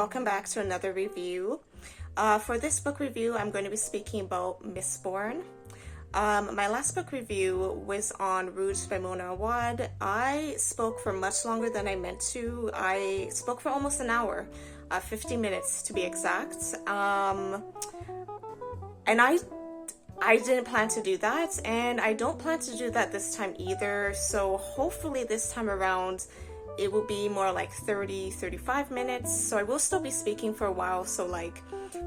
welcome back to another review. For this book review, I'm going to be speaking about Mistborn. My last book review was on Rouge by Mona Awad. I spoke for much longer than I meant to. I spoke for almost an hour, 50 minutes to be exact. And I didn't plan to do that, and I don't plan to do that this time either. So hopefully this time around, it will be more like 35 minutes. So I will still be speaking for a while. So like,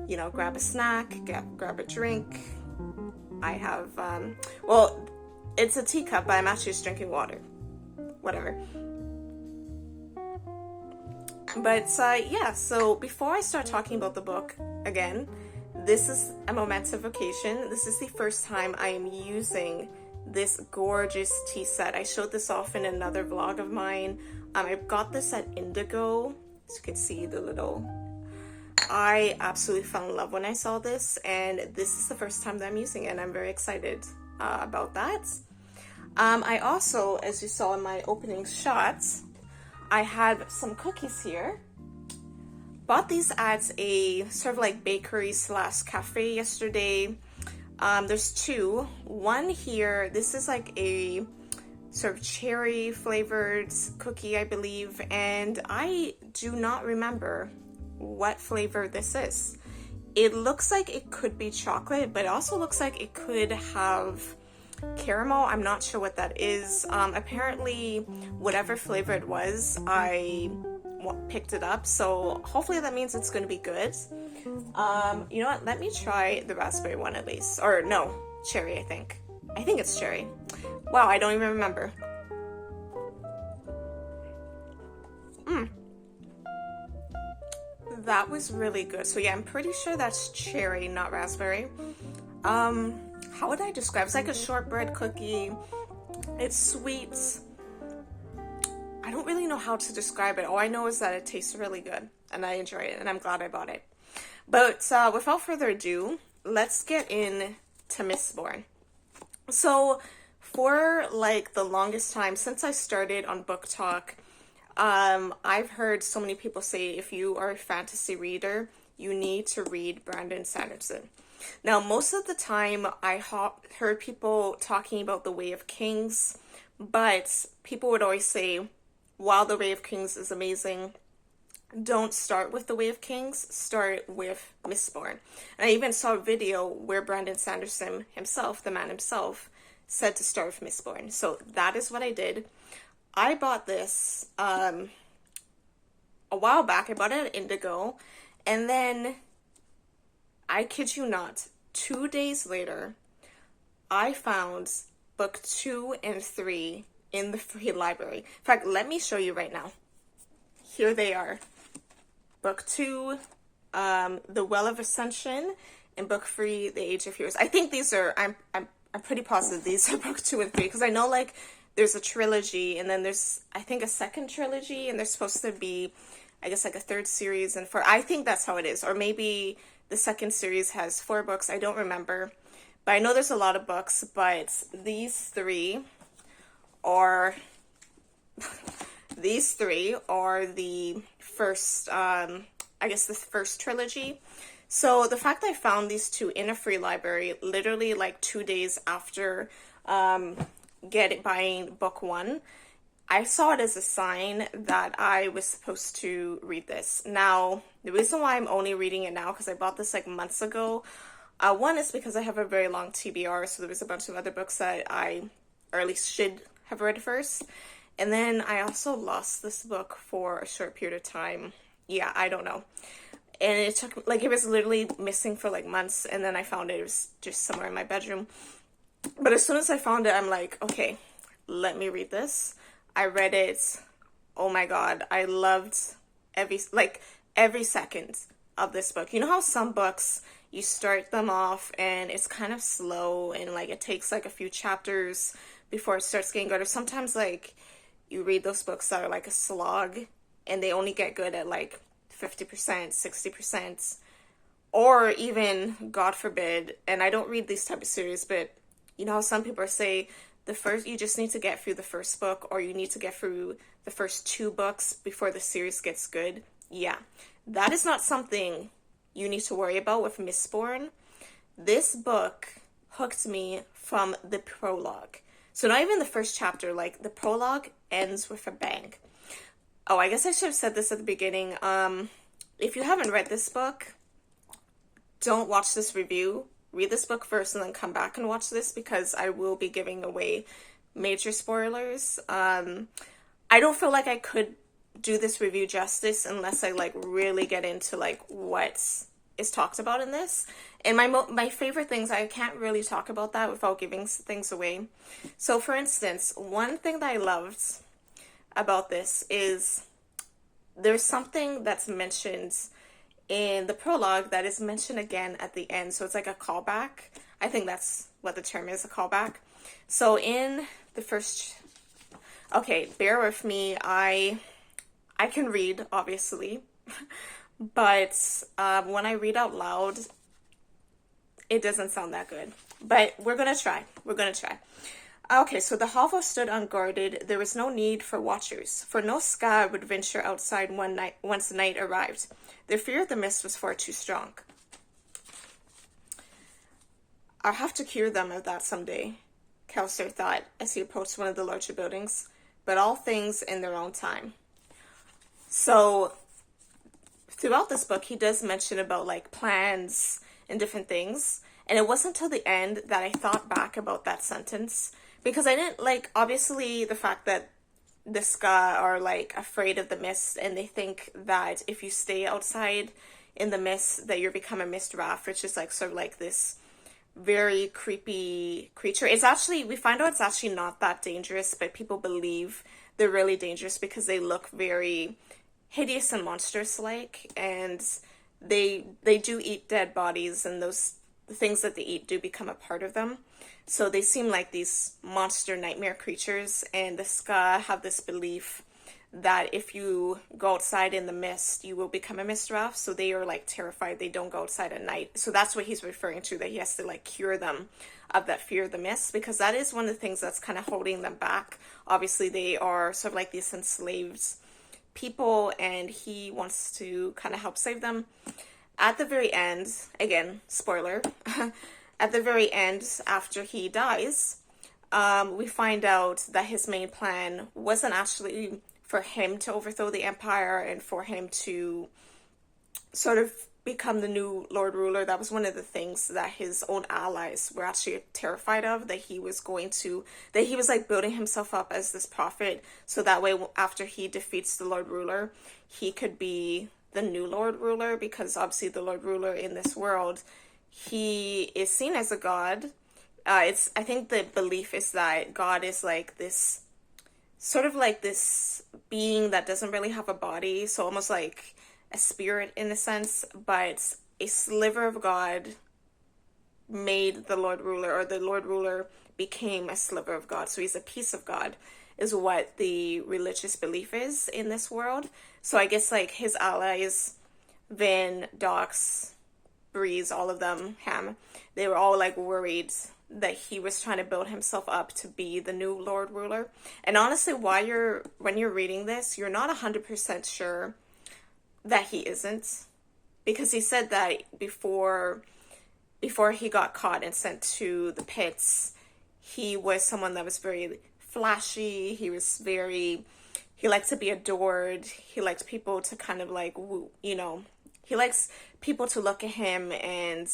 you know, grab a snack, grab a drink. I have, well, it's a teacup, but I'm actually just drinking water. Whatever. But yeah, so before I start talking about the book again, this is a momentous occasion. This is the first time I am using this gorgeous tea set. I showed this off in another vlog of mine. I got this at Indigo. As you can see, the little... I absolutely fell in love when I saw this, and this is the first time that I'm using it, and I'm very excited about that. I also, as you saw in my opening shot, I had some cookies here. Bought these at a sort of like bakery slash cafe yesterday. There's two. One here, this is like a sort of cherry flavored cookie, I believe, and I do not remember what flavor this is. It looks like it could be chocolate, but it also looks like it could have caramel. I'm not sure what that is. Apparently, whatever flavor it was, I picked it up, so hopefully that means it's going to be good. You know what, let me try the raspberry one at least, or no, cherry. I think it's cherry. Wow, I don't even remember. That was really good. So yeah, I'm pretty sure that's cherry, not raspberry. How would I describe it? It's like a shortbread cookie. It's sweet. I don't really know how to describe it. All I know is that it tastes really good, and I enjoy it, and I'm glad I bought it. But without further ado, let's get into Mistborn. So for like the longest time since I started on Book Talk, I've heard so many people say if you are a fantasy reader, you need to read Brandon Sanderson. Now, most of the time I heard people talking about The Way of Kings, but people would always say, while The Way of Kings is amazing, don't start with The Way of Kings, start with Mistborn. And I even saw a video where Brandon Sanderson himself, the man himself, said to start with Mistborn. So that is what I did. I bought this a while back. I bought it at Indigo, and then, I kid you not, 2 days later, I found book 2 and 3 in the free library. In fact, let me show you right now. Here they are. Book 2, The Well of Ascension, and book 3, The Age of Heroes. I think these are, I'm pretty positive these are book 2 and 3, because I know like there's a trilogy, and then there's, I think, a second trilogy, and there's supposed to be, I guess, like a third series, and I think that's how it is. Or maybe the second series has 4 books. I don't remember. But I know there's a lot of books, but these three are the first, I guess the first trilogy. So the fact that I found these two in a free library, literally like 2 days after buying book 1, I saw it as a sign that I was supposed to read this. Now, the reason why I'm only reading it now, because I bought this like months ago, one is because I have a very long TBR, so there was a bunch of other books that or at least should have read first. And then I also lost this book for a short period of time. Yeah, I don't know. And it took, like, it was literally missing for like months, and then I found it. It was just somewhere in my bedroom. But as soon as I found it, I'm like, okay, let me read this. I read it. Oh my god, I loved every second of this book. You know how some books, you start them off and it's kind of slow, and like it takes like a few chapters before it starts getting good. Or sometimes like you read those books that are like a slog, and they only get good at like 50%, 60%, or even, God forbid, and I don't read these type of series, but you know how some people say you just need to get through the first book, or you need to get through the first 2 books before the series gets good. Yeah, that is not something you need to worry about with Mistborn. This book hooked me from the prologue. So not even the first chapter, like the prologue ends with a bang. Oh, I guess I should have said this at the beginning. If you haven't read this book, don't watch this review. Read this book first and then come back and watch this, because I will be giving away major spoilers. I don't feel like I could do this review justice unless I like really get into like what is talked about in this. And my favorite things, I can't really talk about that without giving things away. So for instance, one thing that I loved about this is there's something that's mentioned in the prologue that is mentioned again at the end. So it's like a callback. I think that's what the term is, a callback. So in the first, okay, bear with me. I can read, obviously, but when I read out loud, it doesn't sound that good. But we're gonna try. We're gonna try. Okay, so the hovel stood unguarded. There was no need for watchers, for no sky would venture outside once night arrived. Their fear of the mist was far too strong. I'll have to cure them of that someday, Kelser thought as he approached one of the larger buildings, but all things in their own time. So throughout this book, he does mention about like plans and different things. And it wasn't until the end that I thought back about that sentence, because I didn't like, obviously the fact that the Ska are like afraid of the mist, and they think that if you stay outside in the mist that you're become a mist raft, which is like sort of like this very creepy creature. It's actually, we find out it's actually not that dangerous, but people believe they're really dangerous because they look very hideous and monstrous like, and they do eat dead bodies, and those the things that they eat do become a part of them. So they seem like these monster nightmare creatures, and the Ska have this belief that if you go outside in the mist, you will become a mist raft. So they are like terrified. They don't go outside at night. So that's what he's referring to, that he has to like cure them of that fear of the mist, because that is one of the things that's kind of holding them back. Obviously, they are sort of like these enslaved people, and he wants to kind of help save them. At the very end, again, spoiler, at the very end, after he dies, we find out that his main plan wasn't actually for him to overthrow the empire and for him to sort of become the new Lord Ruler. That was one of the things that his own allies were actually terrified of, that he was like building himself up as this prophet, so that way after he defeats the Lord Ruler, he could be the new Lord Ruler, because obviously the Lord Ruler in this world, he is seen as a god. I think the belief is that God is like this, sort of like this being that doesn't really have a body, so almost like a spirit in a sense, but a sliver of God made the Lord Ruler, or the Lord Ruler became a sliver of God, so he's a piece of God, is what the religious belief is in this world. So I guess like his allies, Vin, Dox, Breeze, all of them, Ham, they were all like worried that he was trying to build himself up to be the new Lord Ruler. And honestly, when you're reading this, you're not 100% sure that he isn't, because he said that before he got caught and sent to the pits, he was someone that was very flashy. He liked to be adored. He liked people to kind of like, he likes people to look at him and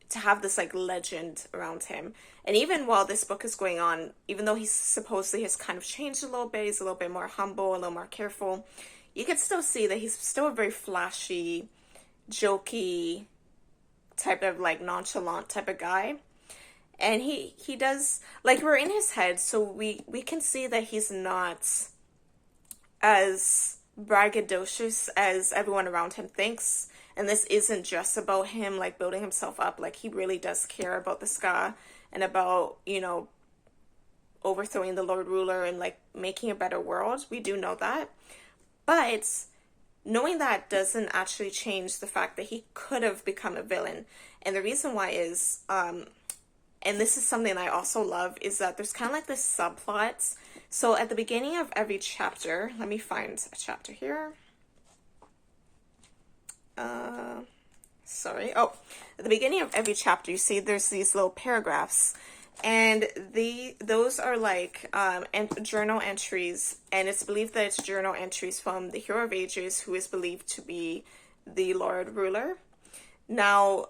to have this like legend around him. And even while this book is going on, even though he supposedly has kind of changed a little bit, he's a little bit more humble, a little more careful, you can still see that he's still a very flashy, jokey type of like nonchalant type of guy. And he does, like, we're in his head, so we can see that he's not as braggadocious as everyone around him thinks. And this isn't just about him like building himself up. Like, he really does care about the Ska and about, overthrowing the Lord Ruler and like making a better world. We do know that. But knowing that doesn't actually change the fact that he could have become a villain. And the reason why is, and this is something I also love, is that there's kind of like this subplot. So at the beginning of every chapter, let me find a chapter here. sorry. Oh, at the beginning of every chapter, you see there's these little paragraphs, and those are like journal entries, and it's believed that it's journal entries from the Hero of Ages, who is believed to be the Lord Ruler. Now,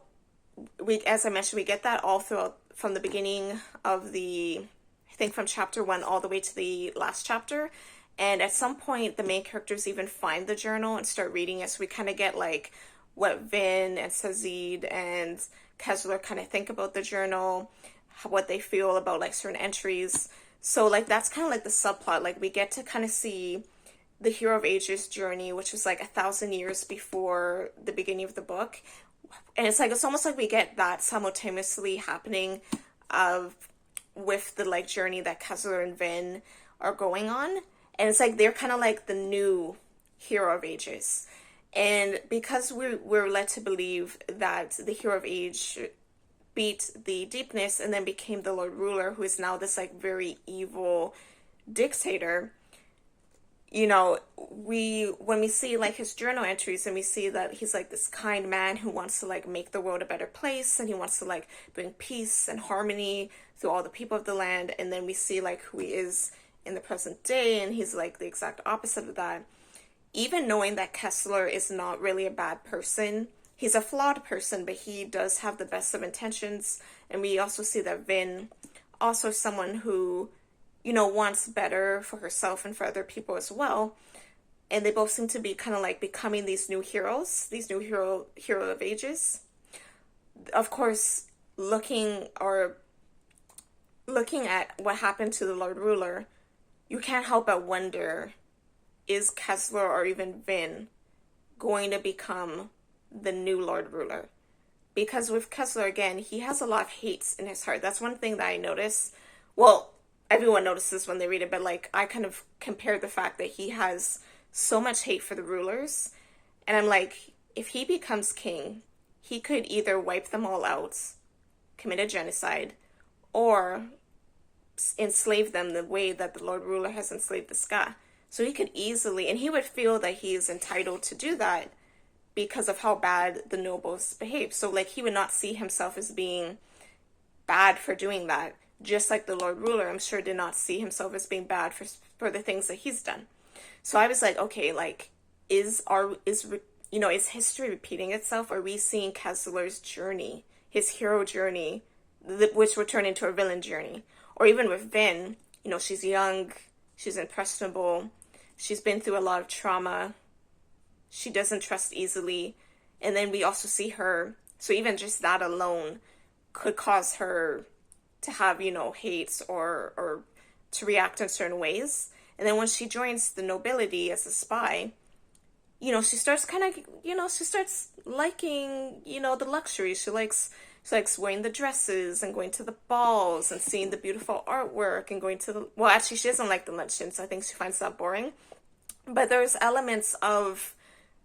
as I mentioned, we get that all throughout from the beginning of I think from chapter 1 all the way to the last chapter. And at some point, the main characters even find the journal and start reading it. So we kind of get like what Vin and Sazid and Kessler kind of think about the journal, what they feel about like certain entries. So like that's kind of like the subplot. Like we get to kind of see the Hero of Ages journey, which was like 1,000 years before the beginning of the book. And it's almost like we get that simultaneously happening of with the like journey that Kessler and Vin are going on. And it's like they're kind of like the new Hero of Ages. And because we're led to believe that the Hero of Age beat the Deepness and then became the Lord Ruler, who is now this like very evil dictator, you know, when we see like his journal entries and we see that he's like this kind man who wants to like make the world a better place, and he wants to like bring peace and harmony through all the people of the land, and then we see like who he is in the present day, and he's like the exact opposite of that. Even knowing that Kessler is not really a bad person, he's a flawed person, but he does have the best of intentions. And we also see that Vin also is someone who, you know, wants better for herself and for other people as well. And they both seem to be kind of like becoming these new heroes, these new hero of ages. Of course, looking at what happened to the Lord Ruler, you can't help but wonder, is Kessler or even Vin going to become the new Lord Ruler? Because with Kessler, again, he has a lot of hates in his heart. That's one thing that I notice. Well, everyone notices when they read it, but like I kind of compare the fact that he has so much hate for the rulers. And I'm like, if he becomes king, he could either wipe them all out, commit a genocide, or enslave them the way that the Lord Ruler has enslaved the Ska. So he could easily, and he would feel that he is entitled to do that because of how bad the nobles behave. So like he would not see himself as being bad for doing that. Just like the Lord Ruler, I'm sure, did not see himself as being bad for the things that he's done. So I was like, okay, like, is history repeating itself? Are we seeing Kessler's journey, his hero journey, which would turn into a villain journey? Or even with Vin, you know, she's young, she's impressionable, she's been through a lot of trauma, she doesn't trust easily, and then we also see her, so even just that alone could cause her to have, you know, hates or to react in certain ways. And then when she joins the nobility as a spy, you know, she starts kind of, you know, she starts liking, you know, the luxury. She likes wearing the dresses and going to the balls and seeing the beautiful artwork and going to well, actually, she doesn't like the luncheons. I think she finds that boring. But there's elements of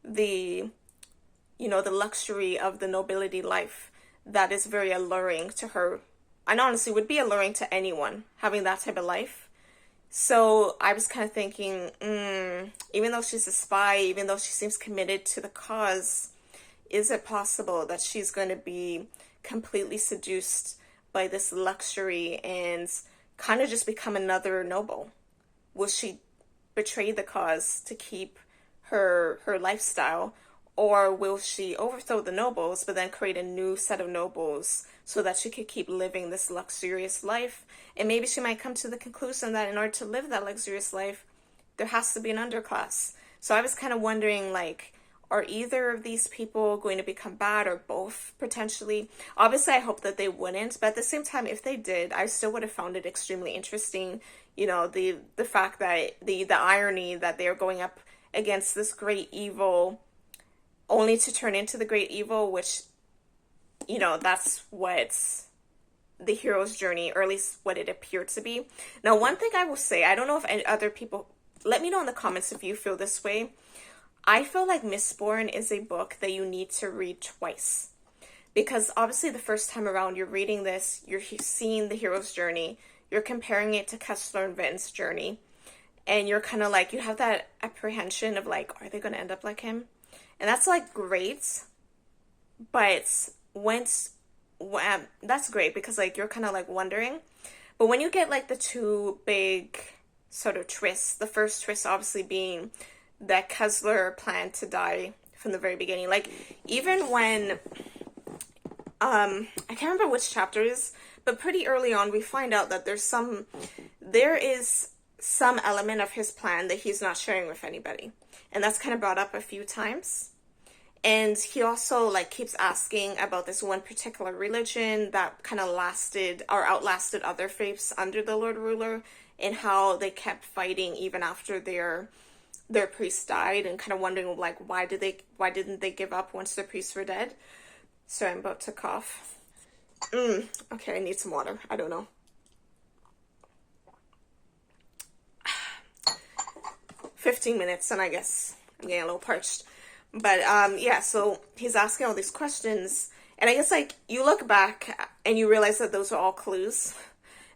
the, you know, the luxury of the nobility life that is very alluring to her. And honestly would be alluring to anyone having that type of life. So I was kind of thinking, even though she's a spy, even though she seems committed to the cause, is it possible that she's going to be completely seduced by this luxury and kind of just become another noble? Will she betray the cause to keep her lifestyle? Or will she overthrow the nobles, but then create a new set of nobles so that she could keep living this luxurious life? And maybe she might come to the conclusion that in order to live that luxurious life, there has to be an underclass. So I was kind of wondering, like, are either of these people going to become bad, or both potentially? Obviously, I hope that they wouldn't, but at the same time, if they did, I still would have found it extremely interesting. You know, the fact that the irony that they are going up against this great evil only to turn into the great evil, which, you know, that's what the hero's journey, or at least what it appeared to be. Now, one thing I will say, I don't know if any other people, let me know in the comments if you feel this way. I feel like Mistborn is a book that you need to read twice. Because obviously the first time around, you're reading this, you're seeing the hero's journey, you're comparing it to Kessler and Vin's journey, and you're kind of like, you have that apprehension of like, are they going to end up like him? And that's like great, but that's great because like you're kind of like wondering. But when you get like the two big sort of twists, the first twist obviously being that Kessler planned to die from the very beginning. Like even when I can't remember which chapter it is, but pretty early on we find out that there is some element of his plan that he's not sharing with anybody. And that's kind of brought up a few times. And he also like keeps asking about this one particular religion that kind of lasted or outlasted other faiths under the Lord Ruler, and how they kept fighting even after their priest died, and kind of wondering like why didn't they give up once their priests were dead. So I'm about to cough. Okay, I need some water. I don't know. 15 minutes and I guess I'm getting a little parched. But yeah, so he's asking all these questions, and I guess like you look back and you realize that those are all clues.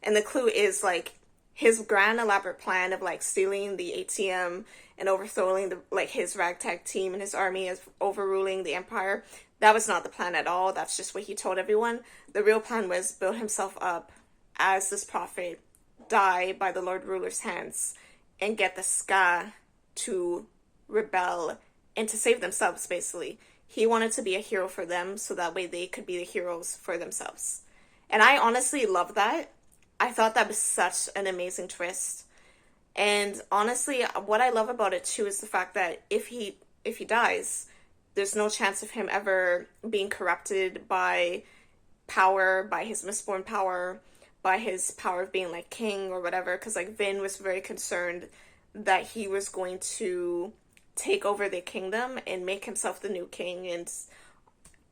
And the clue is like his grand elaborate plan of like stealing the ATM and overthrowing his ragtag team and his army as overruling the empire. That was not the plan at all. That's just what he told everyone. The real plan was build himself up as this prophet, die by the Lord Ruler's hands, and get the Ska to rebel and to save themselves, basically. He wanted to be a hero for them so that way they could be the heroes for themselves. And I honestly love that. I thought that was such an amazing twist. And honestly, what I love about it too is the fact that if he dies, there's no chance of him ever being corrupted by power, by his Mistborn power, by his power of being like king or whatever. Because like Vin was very concerned that he was going to take over the kingdom and make himself the new king. And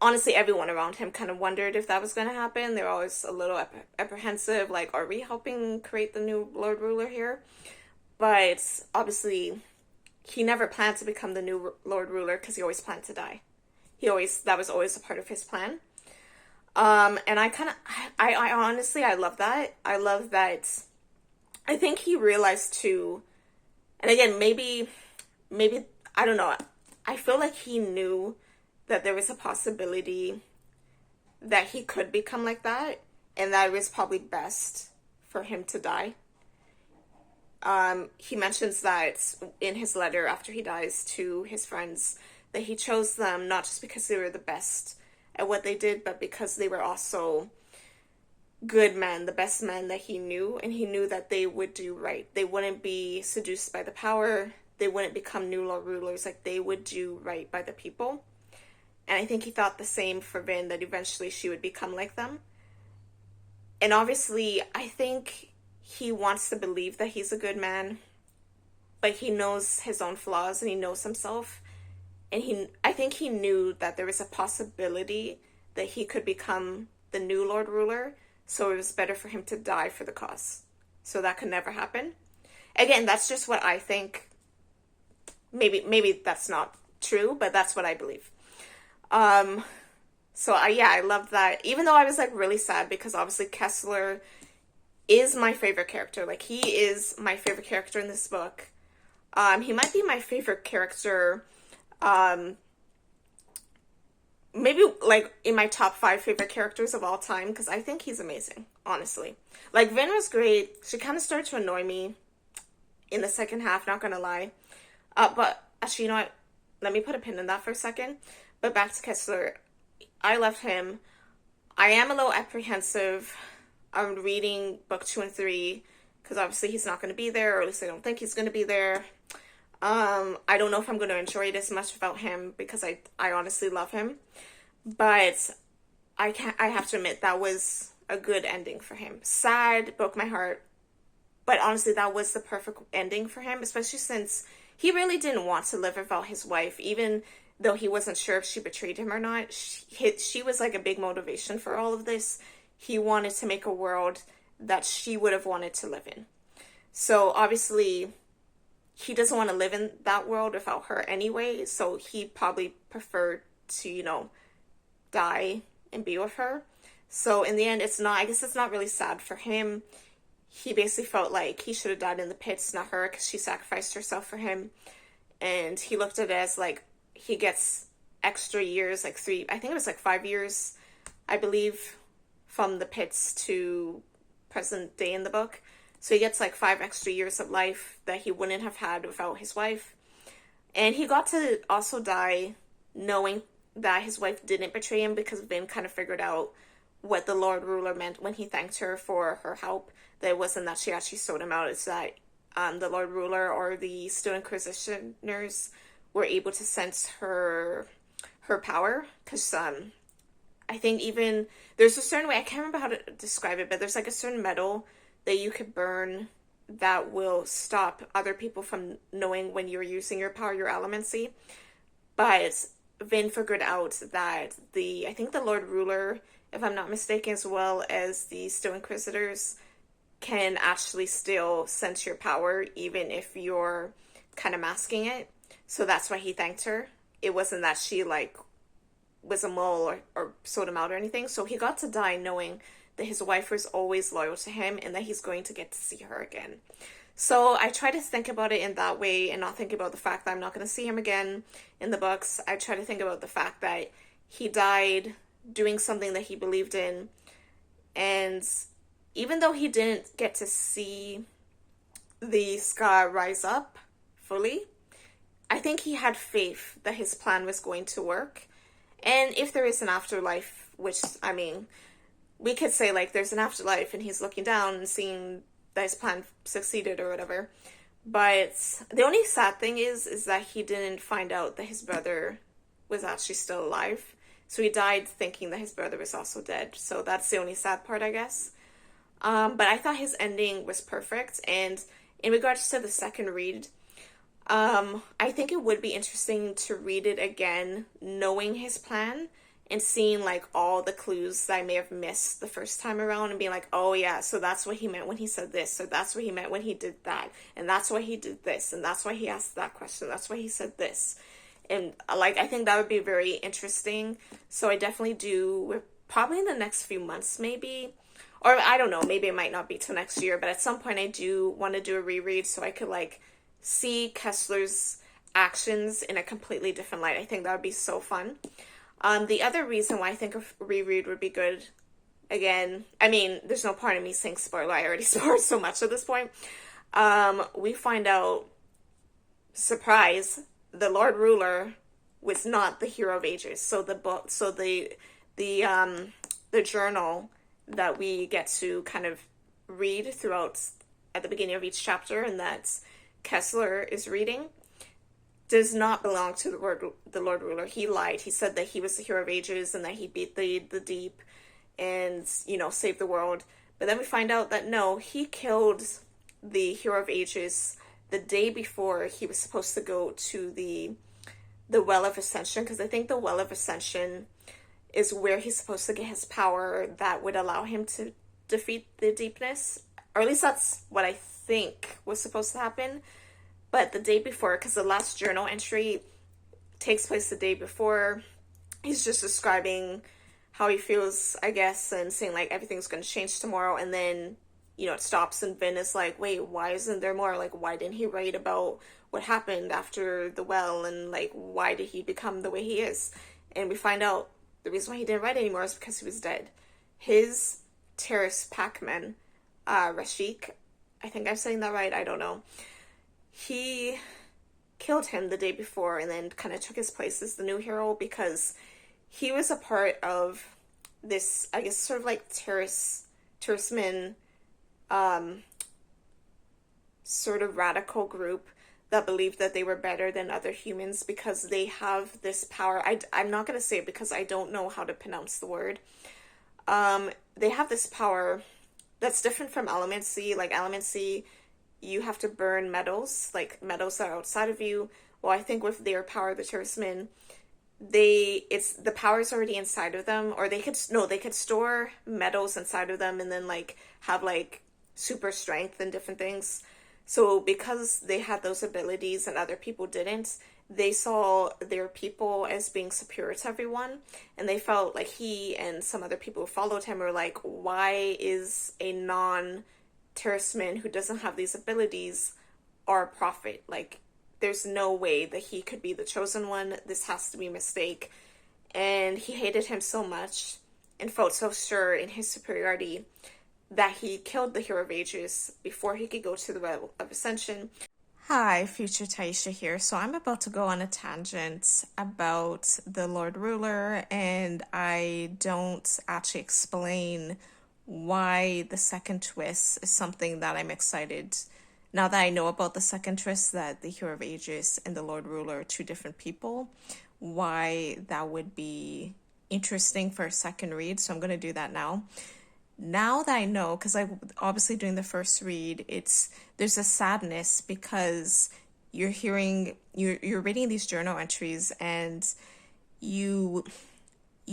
honestly, everyone around him kind of wondered if that was going to happen. They're always a little apprehensive, like, are we helping create the new Lord Ruler here? But obviously, he never planned to become the new Lord Ruler because he always planned to die. That was always a part of his plan. And I honestly, I love that. I love that. I think he realized too, and again, maybe, I don't know. I feel like he knew that there was a possibility that he could become like that, and that it was probably best for him to die. He mentions that in his letter after he dies to his friends, that he chose them not just because they were the best at what they did, but because they were also good men, the best men that he knew, and he knew that they would do right. They wouldn't be seduced by the power. They wouldn't become new Lord Rulers. Like, they would do right by the people. And I think he thought the same for Vin, that eventually she would become like them. And obviously, I think he wants to believe that he's a good man, but he knows his own flaws and he knows himself. And I think he knew that there was a possibility that he could become the new Lord Ruler, so it was better for him to die for the cause. So that could never happen. Again, that's just what I think. Maybe that's not true, but that's what I believe. So I love that. Even though I was like really sad because obviously Kessler is my favorite character. Like, he is my favorite character in this book. He might be my favorite character, maybe like in my top 5 favorite characters of all time, because I think he's amazing, honestly. Like, Vin was great. She kind of started to annoy me in the second half, not gonna lie. But actually, you know what? Let me put a pin in that for a second. But back to Kessler. I love him. I am a little apprehensive. I'm reading book 2 and 3 because obviously he's not going to be there, or at least I don't think he's going to be there. I don't know if I'm going to enjoy it as much without him because I honestly love him. But I have to admit that was a good ending for him. Sad, broke my heart. But honestly, that was the perfect ending for him, especially since he really didn't want to live without his wife, even though he wasn't sure if she betrayed him or not. She was like a big motivation for all of this. He wanted to make a world that she would have wanted to live in. So obviously, he doesn't want to live in that world without her anyway. So he probably preferred to, die and be with her. So in the end, I guess it's not really sad for him. He basically felt like he should have died in the pits, not her, because she sacrificed herself for him. And he looked at it as like, he gets extra years, like I think it was like 5 years, I believe, from the pits to present day in the book. So he gets like 5 extra years of life that he wouldn't have had without his wife. And he got to also die knowing that his wife didn't betray him, because Vin kind of figured out what the Lord Ruler meant when he thanked her for her help. That it wasn't that she actually sold him out, it's that the Lord Ruler or the Stone Inquisitioners were able to sense her power. Because I think even there's a certain way, I can't remember how to describe it, but there's like a certain metal that you could burn that will stop other people from knowing when you're using your power, your elemency. But Vin figured out that I think the Lord Ruler, if I'm not mistaken, as well as the Stone Inquisitors, can actually still sense your power even if you're kind of masking it. So that's why he thanked her. It wasn't that she like was a mole or sold him out or anything. So he got to die knowing that his wife was always loyal to him and that he's going to get to see her again. So I try to think about it in that way and not think about the fact that I'm not going to see him again in the books. I try to think about the fact that he died doing something that he believed in. And even though he didn't get to see the scar rise up fully, I think he had faith that his plan was going to work. And if there is an afterlife, which, I mean, we could say like there's an afterlife and he's looking down and seeing that his plan succeeded or whatever. But the only sad thing is that he didn't find out that his brother was actually still alive. So he died thinking that his brother was also dead. So that's the only sad part, I guess. But I thought his ending was perfect. And in regards to the second read, I think it would be interesting to read it again, knowing his plan and seeing like all the clues that I may have missed the first time around and being like, oh yeah, so that's what he meant when he said this, so that's what he meant when he did that, and that's why he did this, and that's why he asked that question, that's why he said this. And like, I think that would be very interesting. So I definitely do, probably in the next few months maybe, or I don't know, maybe it might not be till next year, but at some point I do want to do a reread so I could like see Kessler's actions in a completely different light. I think that would be so fun. The other reason why I think a reread would be good, again, I mean, there's no point in me saying spoiler, I already spoiled so much at this point. We find out, surprise, the Lord Ruler was not the hero of ages. So the book, so the journal that we get to kind of read throughout at the beginning of each chapter, and that Kessler is reading, does not belong to the Lord Ruler. He lied. He said that he was the hero of ages and that he beat the deep and, you know, saved the world. But then we find out that no, he killed the hero of ages the day before he was supposed to go to the Well of Ascension, because I think the Well of Ascension is where he's supposed to get his power that would allow him to defeat the deepness. Or at least that's what I think was supposed to happen. But the day before, because the last journal entry takes place the day before, he's just describing how he feels, I guess, and saying, like, everything's going to change tomorrow. And then, you know, it stops, and Vin is like, wait, why isn't there more? Like, why didn't he write about what happened after the well? And, like, why did he become the way he is? And we find out the reason why he didn't write anymore is because he was dead. His terrorist packman, Rashik, I think I'm saying that right, I don't know. He killed him the day before and then kind of took his place as the new hero because he was a part of this, I guess, sort of like terrorisman, sort of radical group that believed that they were better than other humans because they have this power. I'm not going to say it because I don't know how to pronounce the word. They have this power that's different from elemency. Like elemency, you have to burn metals, like metals that are outside of you. Well, I think with their power, the terrorismen, the power's already inside of them, or they could store metals inside of them and then like have like super strength and different things. So because they had those abilities and other people didn't, they saw their people as being superior to everyone, and they felt like he and some other people who followed him were like, why is a non-terroristman who doesn't have these abilities our prophet? Like, there's no way that he could be the chosen one. This has to be a mistake. And he hated him so much and felt so sure in his superiority that he killed the Hero of Ages before he could go to the Well of Ascension. Hi, future Taisha here. So I'm about to go on a tangent about the Lord Ruler, and I don't actually explain why the second twist is something that I'm excited. Now that I know about the second twist, that the Hero of Ages and the Lord Ruler are two different people, why that would be interesting for a second read. So I'm going to do that now. Now that I know, because I obviously during the first read, there's a sadness because you're reading these journal entries, and you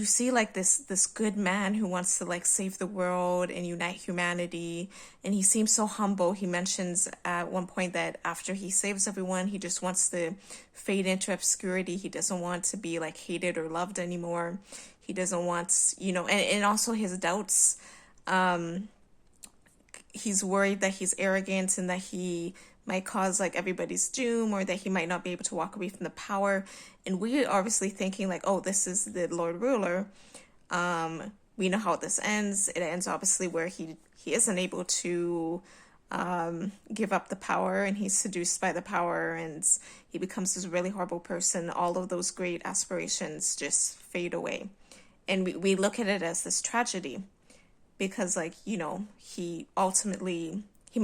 see like this good man who wants to like save the world and unite humanity, and he seems so humble. He mentions at one point that after he saves everyone, he just wants to fade into obscurity. He doesn't want to be like hated or loved anymore. He doesn't want, and also his doubts. He's worried that he's arrogant and that he might cause like everybody's doom, or that he might not be able to walk away from the power. And we are obviously thinking like, oh, this is the Lord Ruler. We know how this ends. It ends obviously where he isn't able to give up the power, and he's seduced by the power, and he becomes this really horrible person. All of those great aspirations just fade away. And we look at it as this tragedy. Because, like, he may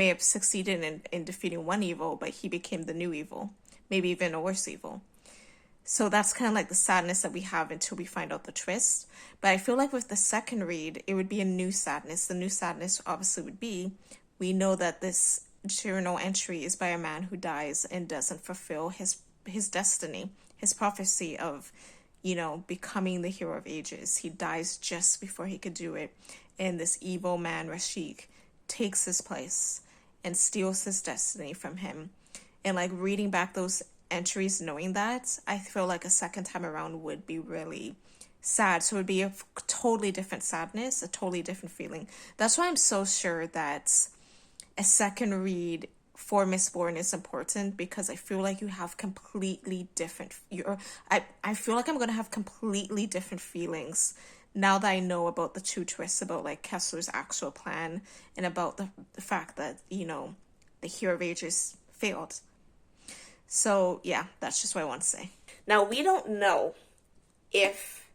have succeeded in defeating one evil, but he became the new evil, maybe even a worse evil. So that's kind of like the sadness that we have until we find out the twist. But I feel like with the second read, it would be a new sadness. The new sadness obviously would be, we know that this journal entry is by a man who dies and doesn't fulfill his destiny, his prophecy of, becoming the Hero of Ages. He dies just before he could do it. And this evil man, Rashik, takes his place and steals his destiny from him. And like reading back those entries, knowing that, I feel like a second time around would be really sad. So it would be a totally different sadness, a totally different feeling. That's why I'm so sure that a second read for Mistborn is important, because I feel like you have completely different, I feel like I'm going to have completely different feelings now that I know about the two twists, about like Kessler's actual plan, and about the fact that, the Hero of Ages failed. So yeah, that's just what I want to say. Now, we don't know if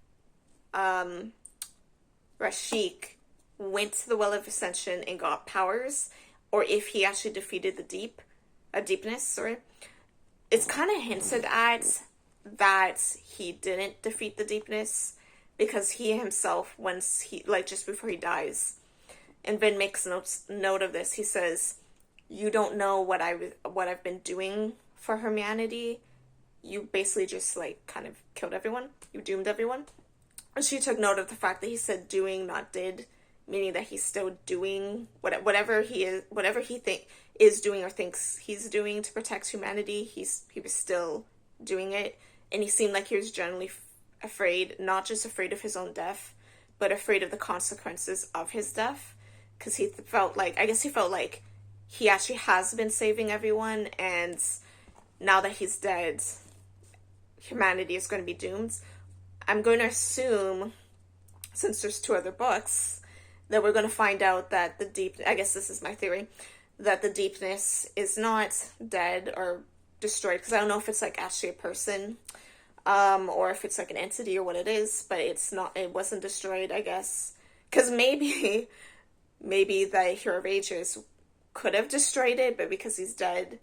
Rashik went to the Well of Ascension and got powers, or if he actually defeated the deepness. It's kind of hinted at that he didn't defeat the deepness, because he himself, once he, like just before he dies, and Vin makes note of this, he says, you don't know what I've been doing for humanity. You basically just like kind of killed everyone. You doomed everyone. And she took note of the fact that he said doing, not did, meaning that he's still doing whatever he is doing or thinks he's doing to protect humanity. He was still doing it, and he seemed like he was generally afraid, not just afraid of his own death, but afraid of the consequences of his death, because he felt like he actually has been saving everyone, and now that he's dead, humanity is going to be doomed. I'm going to assume, since there's two other books, that we're going to find out that I guess this is my theory, that the deepness is not dead or destroyed, because I don't know if it's like actually a person, or if it's like an entity or what it is, but it wasn't destroyed, I guess. Because maybe the Hero of Ages could have destroyed it, but because he's dead,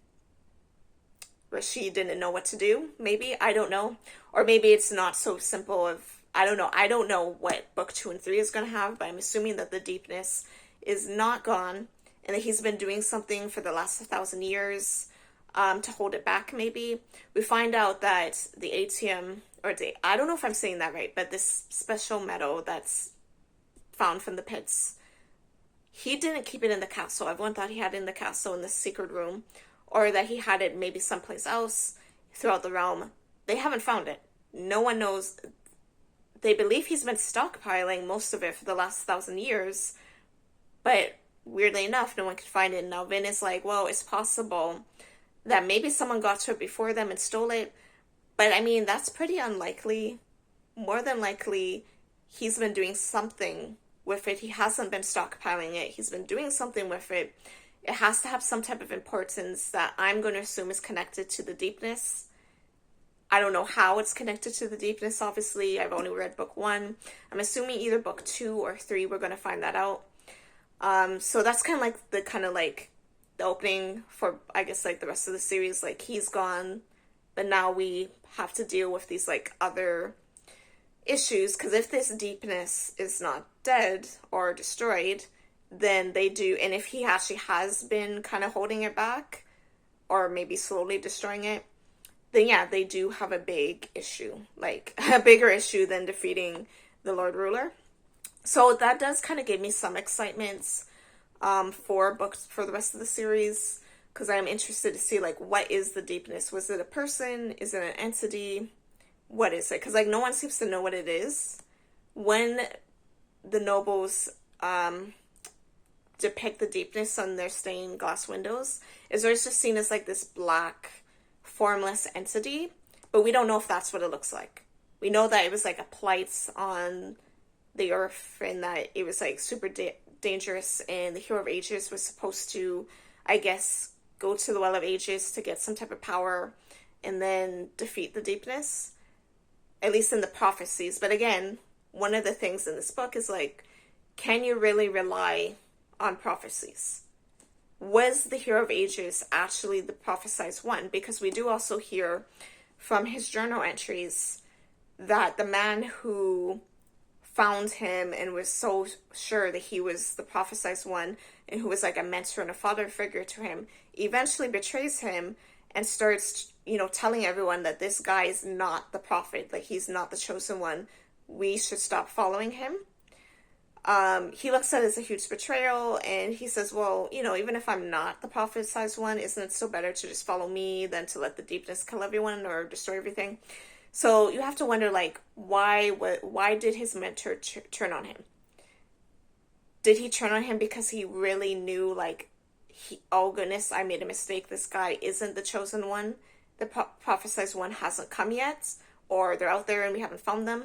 Rashid didn't know what to do. Maybe, I don't know. Or maybe it's not so simple of, I don't know. I don't know what book 2 and 3 is going to have, but I'm assuming that the deepness is not gone, and that he's been doing something for the last 1,000 years, to hold it back, maybe. We find out that the atium, I don't know if I'm saying that right, but this special metal that's found from the pits, he didn't keep it in the castle. Everyone thought he had it in the castle in the secret room, or that he had it maybe someplace else throughout the realm. They haven't found it. No one knows. They believe he's been stockpiling most of it for the last 1,000 years, but weirdly enough, no one could find it. Now Vin is like, well, it's possible that maybe someone got to it before them and stole it. But I mean, that's pretty unlikely. More than likely, he's been doing something with it. He hasn't been stockpiling it. He's been doing something with it. It has to have some type of importance that I'm going to assume is connected to the deepness. I don't know how it's connected to the deepness, obviously. I've only read book 1. I'm assuming either book 2 or 3, we're going to find that out. So that's kind of like the opening for, I guess, like the rest of the series. Like, he's gone, but now we have to deal with these like other issues, because if this deepness is not dead or destroyed, then they do, and if he actually has been kind of holding it back or maybe slowly destroying it, then yeah, they do have a big issue, like a bigger issue than defeating the Lord Ruler. So that does kind of give me some excitement for books for the rest of the series, because I'm interested to see like, what is the deepness? Was it a person? Is it an entity? What is it? Because like, no one seems to know what it is. When the nobles depict the deepness on their stained glass windows, is always just seen as like this black, formless entity, but we don't know if that's what it looks like. We know that it was like a plight on the earth, and that it was like super dangerous, and the Hero of Ages was supposed to, I guess, go to the Well of Ages to get some type of power and then defeat the deepness, at least in the prophecies. But again, one of the things in this book is like, can you really rely on prophecies? Was the Hero of Ages actually the prophesized one? Because we do also hear from his journal entries that the man who found him and was so sure that he was the prophesized one, and who was like a mentor and a father figure to him, eventually betrays him and starts, telling everyone that this guy is not the prophet, like he's not the chosen one. We should stop following him. He looks at it as a huge betrayal, and he says, well, even if I'm not the prophesized one, isn't it still better to just follow me than to let the deepness kill everyone or destroy everything? So you have to wonder, like, why did his mentor turn on him? Did he turn on him because he really knew, like, oh goodness, I made a mistake, this guy isn't the chosen one, the prophesized one hasn't come yet, or they're out there and we haven't found them?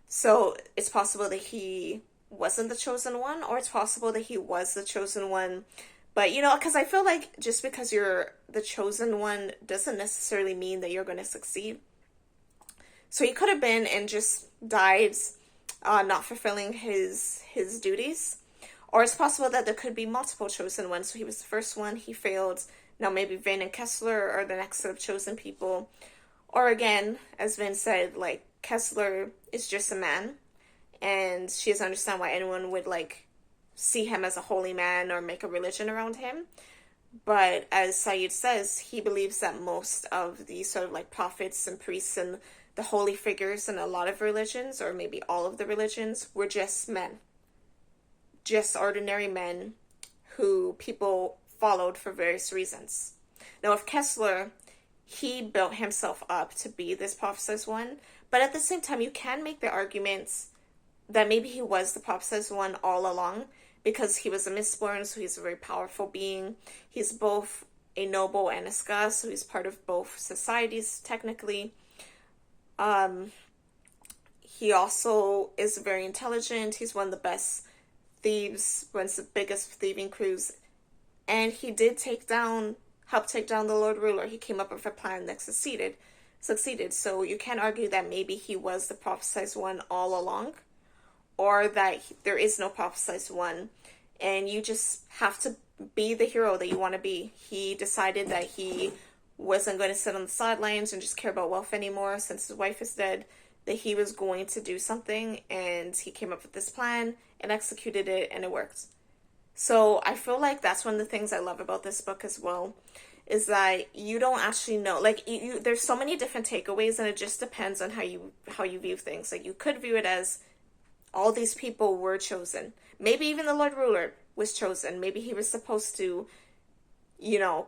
So it's possible that he wasn't the chosen one, or it's possible that he was the chosen one. But, because I feel like just because you're the chosen one doesn't necessarily mean that you're going to succeed. So he could have been and just died not fulfilling his duties. Or it's possible that there could be multiple chosen ones. So he was the first one, he failed. Now maybe Vin and Kessler are the next set of chosen people. Or again, as Vin said, like, Kessler is just a man, and she doesn't understand why anyone would like see him as a holy man or make a religion around him. But as Saeed says, he believes that most of these sort of like prophets and priests and the holy figures in a lot of religions, or maybe all of the religions, were just men. Just ordinary men who people followed for various reasons. Now, with Kessler, he built himself up to be this prophesized one, but at the same time, you can make the arguments that maybe he was the prophesized one all along, because he was a Mistborn, so he's a very powerful being. He's both a noble and a ska, so he's part of both societies, technically. He also is very intelligent. He's one of the best thieves, runs the biggest thieving crews, and he did help take down the Lord Ruler. He came up with a plan that succeeded. So you can argue that maybe he was the prophesized one all along, or that there is no prophesized one, and you just have to be the hero that you want to be. He decided that he wasn't going to sit on the sidelines and just care about wealth anymore since his wife is dead, that he was going to do something, and he came up with this plan and executed it, and it worked. So I feel like that's one of the things I love about this book as well, is that you don't actually know, like, there's so many different takeaways, and it just depends on how you view things. Like, you could view it as all these people were chosen. Maybe even the Lord Ruler was chosen. Maybe he was supposed to,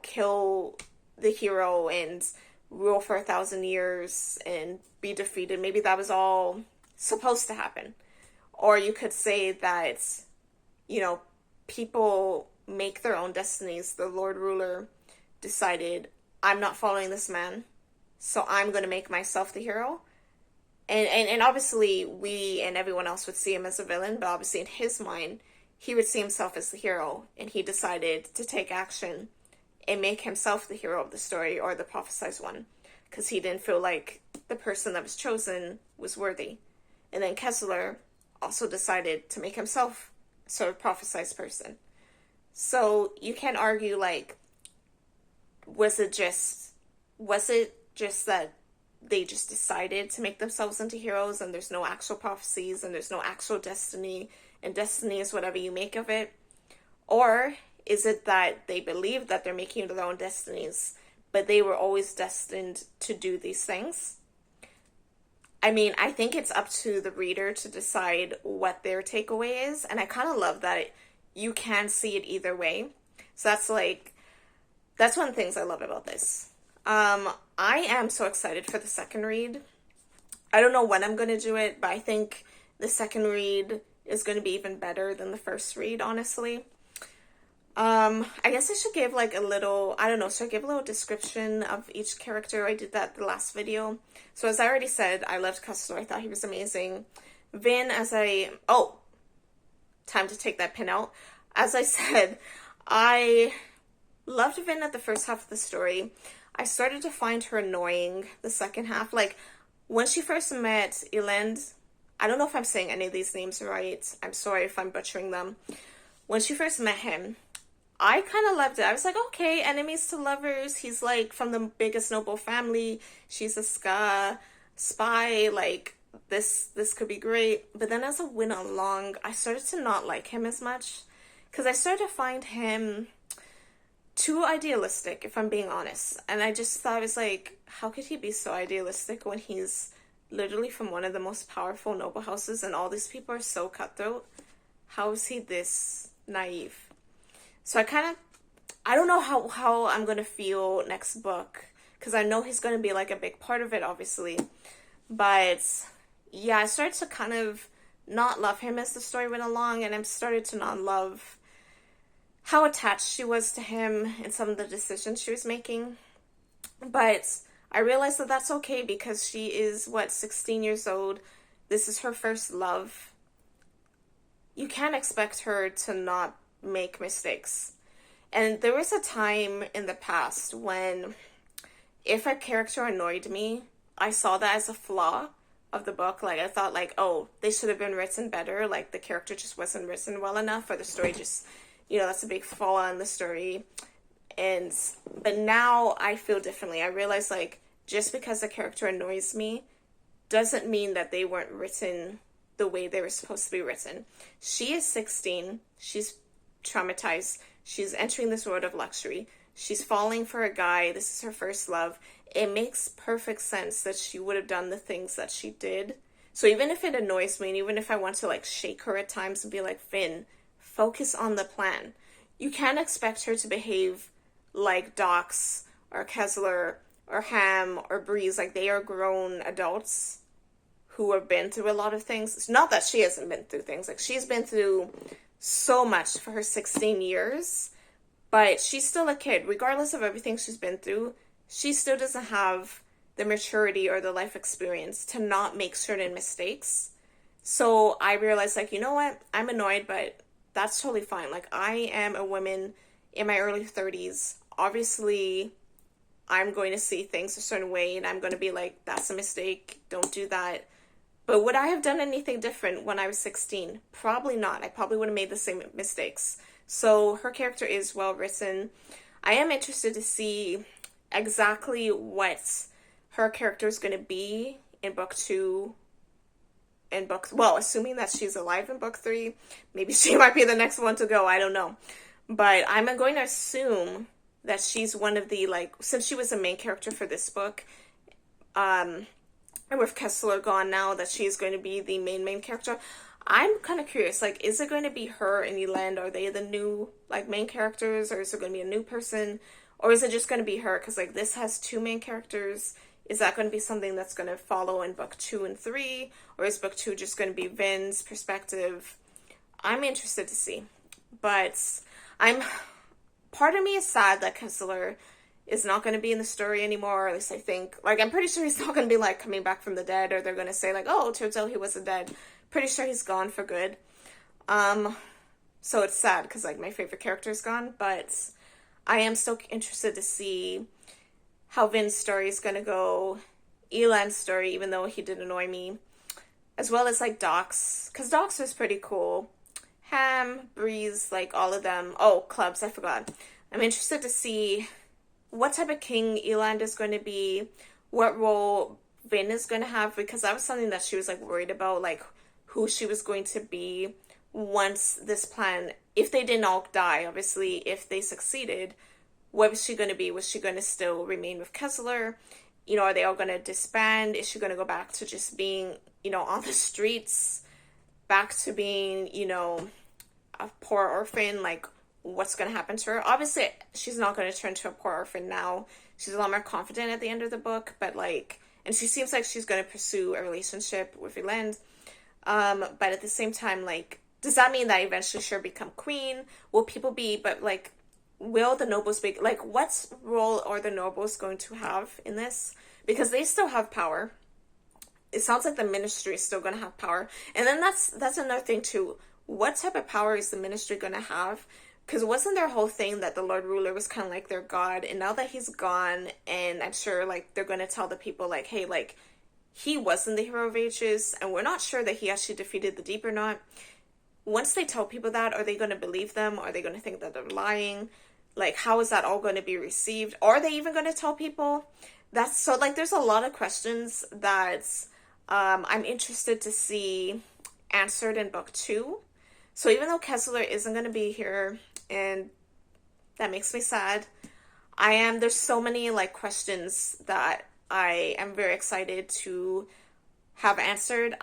kill the hero and rule for 1,000 years and be defeated. Maybe that was all supposed to happen. Or you could say that, people make their own destinies. The Lord Ruler decided, I'm not following this man, so I'm going to make myself the hero. And obviously we and everyone else would see him as a villain, but obviously in his mind, he would see himself as the hero, and he decided to take action and make himself the hero of the story, or the prophesized one, because he didn't feel like the person that was chosen was worthy. And then Kessler also decided to make himself sort of prophesized person. So you can't argue, like, was it just that they just decided to make themselves into heroes, and there's no actual prophecies and there's no actual destiny, and destiny is whatever you make of it? Or is it that they believe that they're making their own destinies, but they were always destined to do these things? I mean, I think it's up to the reader to decide what their takeaway is, and I kind of love that you can see it either way. So that's one of the things I love about this. I am so excited for the second read. I don't know when I'm going to do it, but I think the second read is going to be even better than the first read, honestly. I guess I should give like a little, I don't know, should I give a little description of each character? I did that the last video. So as I already said, I loved Kessler. I thought he was amazing. Vin, time to take that pin out. As I said, I loved Vin at the first half of the story. I started to find her annoying the second half. Like, when she first met Elend, I don't know if I'm saying any of these names right. I'm sorry if I'm butchering them. When she first met him, I kind of loved it. I was like, okay, enemies to lovers. He's like from the biggest noble family. She's a spy. Like, this could be great. But then as I went along, I started to not like him as much, because I started to find him too idealistic, if I'm being honest. And I just thought, I was like, how could he be so idealistic when he's literally from one of the most powerful noble houses and all these people are so cutthroat? How is he this naive? So I don't know how I'm going to feel next book, because I know he's going to be like a big part of it, obviously. But yeah, I started to kind of not love him as the story went along, and I started to not love how attached she was to him and some of the decisions she was making. But I realized that that's okay, because she is, 16 years old. This is her first love. You can't expect her to not make mistakes. And there was a time in the past when if a character annoyed me, I saw that as a flaw of the book. Like, I thought, like, oh, they should have been written better. Like, the character just wasn't written well enough, or the story just, that's a big flaw in the story. But now I feel differently. I realize, like, just because a character annoys me doesn't mean that they weren't written the way they were supposed to be written. She is 16. She's traumatized. She's entering this world of luxury. She's falling for a guy. This is her first love. It makes perfect sense that she would have done the things that she did. So even if it annoys me, and even if I want to, like, shake her at times and be like, Finn, focus on the plan. You can't expect her to behave like Dox or Kessler or Ham or Breeze. Like, they are grown adults who have been through a lot of things. It's not that she hasn't been through things. Like, she's been through so much for her 16 years, but she's still a kid. Regardless of everything she's been through, she still doesn't have the maturity or the life experience to not make certain mistakes. So I realized, like, you know what? I'm annoyed, but that's totally fine. Like, I am a woman in my early 30s. Obviously, I'm going to see things a certain way, and I'm going to be like, that's a mistake. Don't do that. But would I have done anything different when I was 16? Probably not. I probably would have made the same mistakes. So her character is well written. I am interested to see exactly what her character is going to be in book 2. Assuming that she's alive in book 3. Maybe she might be the next one to go. I don't know. But I'm going to assume that she's one of the, like, since she was the main character for this book, and with Kessler gone now, that she's going to be the main character. I'm kind of curious, like, is it going to be her and Elend? Are they the new, like, main characters, or is it going to be a new person? Or is it just going to be her? Because, like, this has 2 main characters. Is that going to be something that's going to follow in book 2 and 3? Or is book 2 just going to be Vin's perspective? I'm interested to see. But part of me is sad that Kessler is not going to be in the story anymore, or at least I think. Like, I'm pretty sure he's not going to be, like, coming back from the dead, or they're going to say, like, oh, it turns out he wasn't dead. Pretty sure he's gone for good. So it's sad, because, like, my favorite character is gone, but I am still interested to see how Vin's story is going to go, Elan's story, even though he did annoy me, as well as, like, Doc's, because Doc's was pretty cool. Ham, Breeze, like, all of them. Oh, Clubs, I forgot. I'm interested to see what type of king Eland is going to be, what role Vin is going to have, because that was something that she was, like, worried about, like, who she was going to be once this plan, if they didn't all die, obviously, if they succeeded, what was she going to be? Was she going to still remain with Kessler? You know, are they all going to disband? Is she going to go back to just being, you know, on the streets? Back to being, you know, a poor orphan? Like, what's going to happen to her? Obviously, she's not going to turn to a poor orphan now. She's a lot more confident at the end of the book, but, like, and she seems like she's going to pursue a relationship with Eland. But at the same time, like, does that mean that eventually she'll become queen? Will people be, but, like, will the nobles be, like, what role are the nobles going to have in this? Because they still have power. It sounds like the ministry is still going to have power. And then that's another thing too. What type of power is the ministry going to have? Because wasn't their whole thing that the Lord Ruler was kind of like their god? And now that he's gone, and I'm sure, like, they're going to tell the people, like, hey, like, he wasn't the hero of ages, and we're not sure that he actually defeated the Deep or not. Once they tell people that, are they going to believe them? Are they going to think that they're lying? Like, how is that all going to be received? Are they even going to tell people? That's so, like, there's a lot of questions that I'm interested to see answered in book 2. So even though Kessler isn't going to be here, and that makes me sad, there's so many, like, questions that I am very excited to have answered.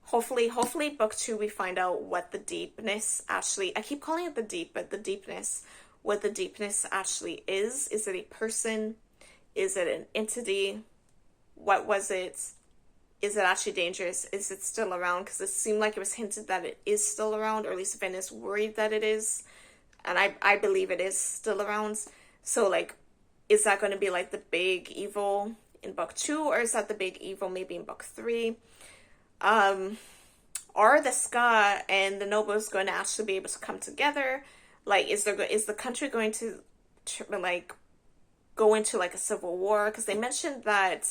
Hopefully book 2 we find out what the deepness actually, I keep calling it the deep, but the deepness, what the deepness actually is. Is it a person? Is it an entity? What was it? Is it actually dangerous? Is it still around? Because it seemed like it was hinted that it is still around, or at least Vin is worried that it is. And I believe it is still around. So, like, is that going to be, like, the big evil in book 2? Or is that the big evil maybe in book 3? Are the Ska and the nobles going to actually be able to come together? Like, is the country going to, like, go into, like, a civil war? Because they mentioned that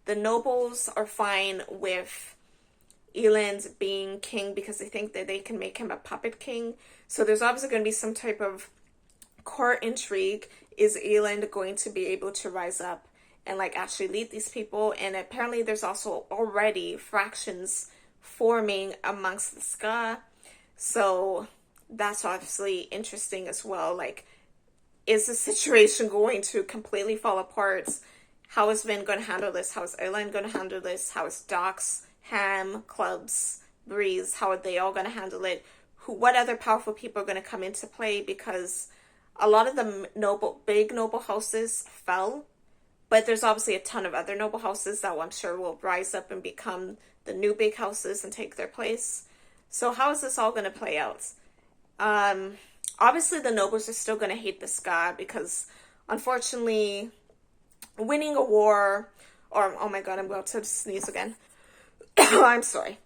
the nobles are fine with Eland being king because they think that they can make him a puppet king. So there's obviously going to be some type of court intrigue. Is Eland going to be able to rise up and, like, actually lead these people? And apparently there's also already fractions forming amongst the Ska. So that's obviously interesting as well. Like, is the situation going to completely fall apart? How is Vin going to handle this? How is Eland going to handle this? How is Docs, Ham, Clubs, Breeze, how are they all going to handle it? What other powerful people are going to come into play? Because a lot of the big noble houses fell, but there's obviously a ton of other noble houses that I'm sure will rise up and become the new big houses and take their place. So how is this all going to play out? Obviously the nobles are still going to hate the Ska because, unfortunately, winning a war, or, oh my god, I'm about to sneeze again. I'm sorry.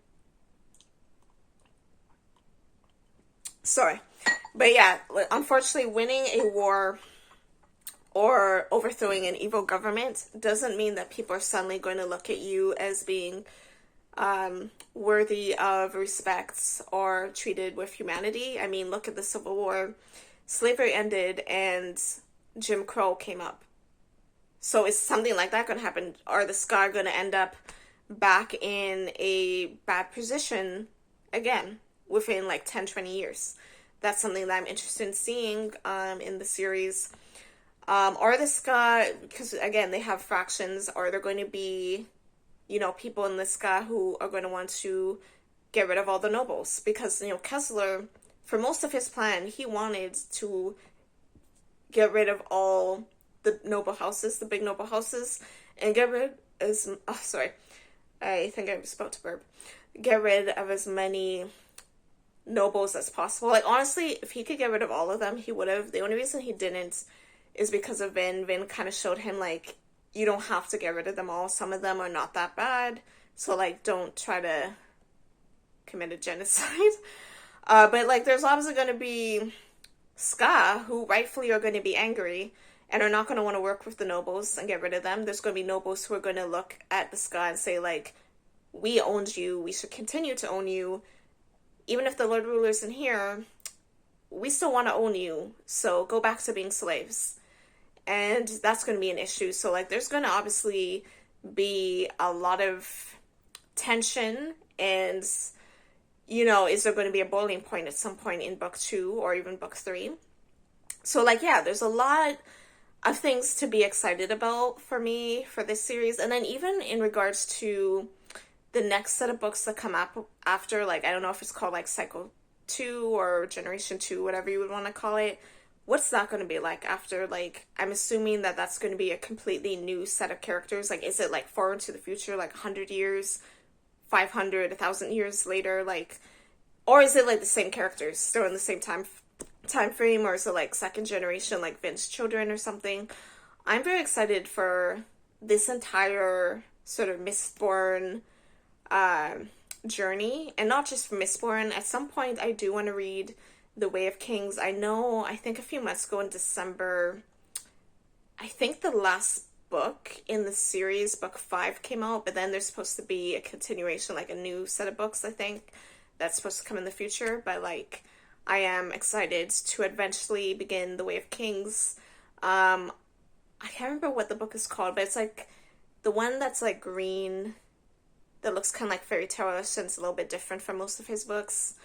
But yeah, unfortunately, winning a war or overthrowing an evil government doesn't mean that people are suddenly going to look at you as being worthy of respect or treated with humanity. I mean, look at the Civil War. Slavery ended and Jim Crow came up. So is something like that going to happen? Are the Ska going to end up back in a bad position again within like 10-20 years? That's something that I'm interested in seeing in the series. Are the Ska, because again they have fractions, are there going to be, you know, people in the Ska who are going to want to get rid of all the nobles? Because, you know, Kessler, for most of his plan, he wanted to get rid of all the noble houses, the big noble houses, and get rid I think I was about to burp. Get rid of as many nobles as possible. Like, honestly, if he could get rid of all of them, he would have. The only reason he didn't is because of Vin. Vin kind of showed him, like, you don't have to get rid of them all. Some of them are not that bad. So, like, don't try to commit a genocide. But, like, there's obviously going to be Ska, who rightfully are going to be angry and are not going to want to work with the nobles and get rid of them. There's going to be nobles who are going to look at the Ska and say, like, we owned you. We should continue to own you. Even if the Lord Ruler isn't here, we still want to own you. So go back to being slaves. And that's going to be an issue. So, like, there's going to obviously be a lot of tension. And, you know, is there going to be a boiling point at some point in book 2 or even book 3? So, like, yeah, there's a lot of things to be excited about for me for this series. And then even in regards to the next set of books that come up after, like, I don't know if it's called, like, Cycle 2 or Generation 2, whatever you would want to call it. What's that going to be like after, like, I'm assuming that that's going to be a completely new set of characters. Like, is it, like, far into the future, like, 100 years, 500, 1,000 years later, like, or is it, like, the same characters still in the same time frame, or is it, like, second generation, like, Vince's children or something? I'm very excited for this entire sort of Mistborn journey, and not just for Mistborn. At some point, I do want to read The Way of Kings. I think a few months ago in December, I think the last book in the series, book 5, came out, but then there's supposed to be a continuation, like a new set of books, I think, that's supposed to come in the future. But, like, I am excited to eventually begin The Way of Kings. I can't remember what the book is called, but it's, like, the one that's, like, green, that looks kind of like fairy tale-ish, and it's a little bit different from most of his books.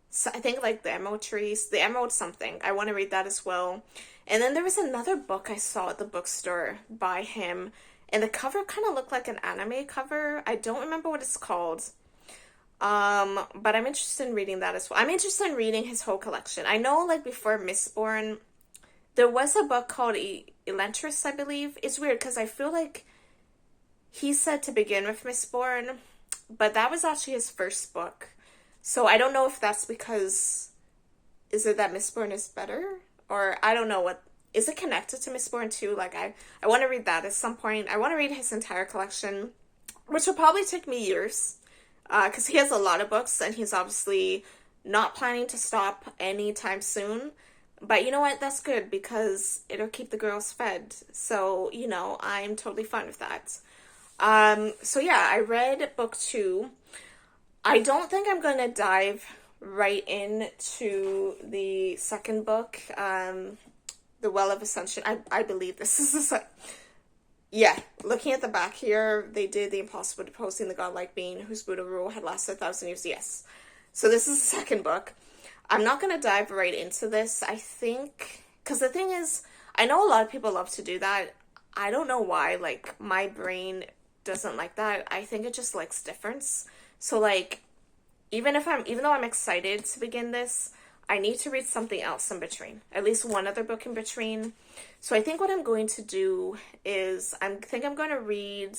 So I think, like, the Emerald Trees, the Emerald something. I want to read that as well. And then there was another book I saw at the bookstore by him, and the cover kind of looked like an anime cover. I don't remember what it's called. But I'm interested in reading that as well. I'm interested in reading his whole collection. I know, like, before Mistborn, there was a book called Elantris, I believe. It's weird, because I feel like he said to begin with Mistborn, but that was actually his first book. So I don't know if that's because, is it that Mistborn is better? Or I don't know what, is it connected to Mistborn too? Like, I want to read that at some point. I want to read his entire collection, which will probably take me years, because he has a lot of books, and he's obviously not planning to stop anytime soon. But you know what? That's good, because it'll keep the girls fed. So, you know, I'm totally fine with that. So yeah, I read book 2. I don't think I'm going to dive right into the second book, The Well of Ascension. I believe this is the second. Yeah, looking at the back here, they did the impossible, deposing the godlike being whose Buddha rule had lasted 1,000 years. Yes. So this is the second book. I'm not going to dive right into this, I think, because the thing is, I know a lot of people love to do that. I don't know why, like, my brain doesn't like that. I think it just likes difference. So, like, even though I'm excited to begin this, I need to read something else in between. At least one other book in between. So I think what I'm going to do is, I'm going to read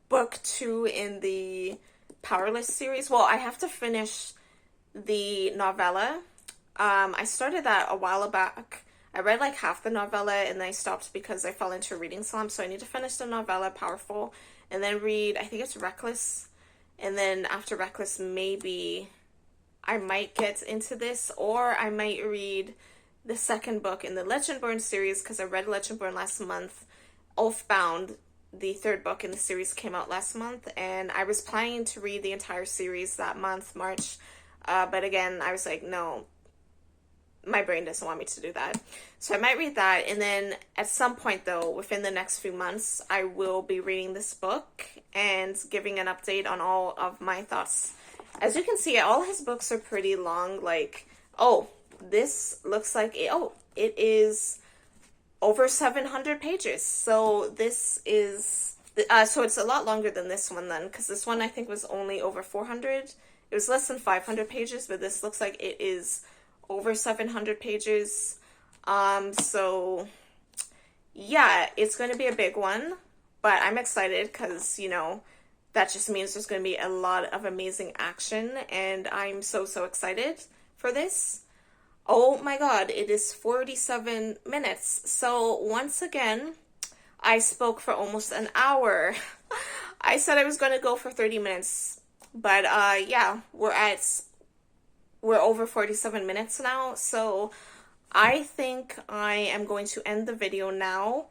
book 2 in the Powerless series. Well, I have to finish the novella. I started that a while back. I read like half the novella and then I stopped because I fell into a reading slump. So I need to finish the novella, Powerful, and then read, I think it's Reckless. And then after Reckless, maybe I might get into this, or I might read the second book in the Legendborn series, because I read Legendborn last month. Oathbound, the third book in the series, came out last month, and I was planning to read the entire series that month, March. But again, I was like, no, my brain doesn't want me to do that. So I might read that, and then at some point, though, within the next few months, I will be reading this book and giving an update on all of my thoughts. As you can see, all his books are pretty long. Like, oh, this looks like, it is over 700 pages. So this is, so it's a lot longer than this one then, because this one I think was only over 400. It was less than 500 pages, but this looks like it is over 700 pages. So yeah, it's going to be a big one, but I'm excited because, you know, that just means there's going to be a lot of amazing action, and I'm so excited for this. Oh my god, it is 47 minutes. So once again, I spoke for almost an hour. I said I was going to go for 30 minutes, but yeah, we're over 47 minutes now. So I think I am going to end the video now.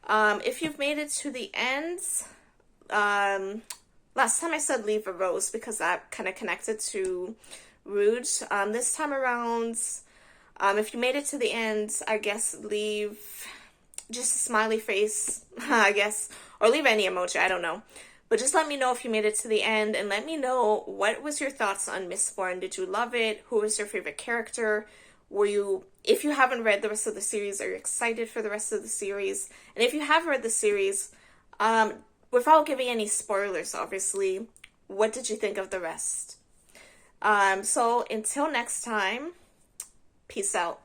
If you've made it to the end, last time I said leave a rose because that kind of connected to rude. This time around, if you made it to the end, I guess leave just a smiley face, I guess, or leave any emoji, I don't know. But just let me know if you made it to the end, and let me know what was your thoughts on Mistborn. Did you love it? Who was your favorite character? Were you, if you haven't read the rest of the series, are you excited for the rest of the series? And if you have read the series, without giving any spoilers, obviously, what did you think of the rest? So until next time, peace out.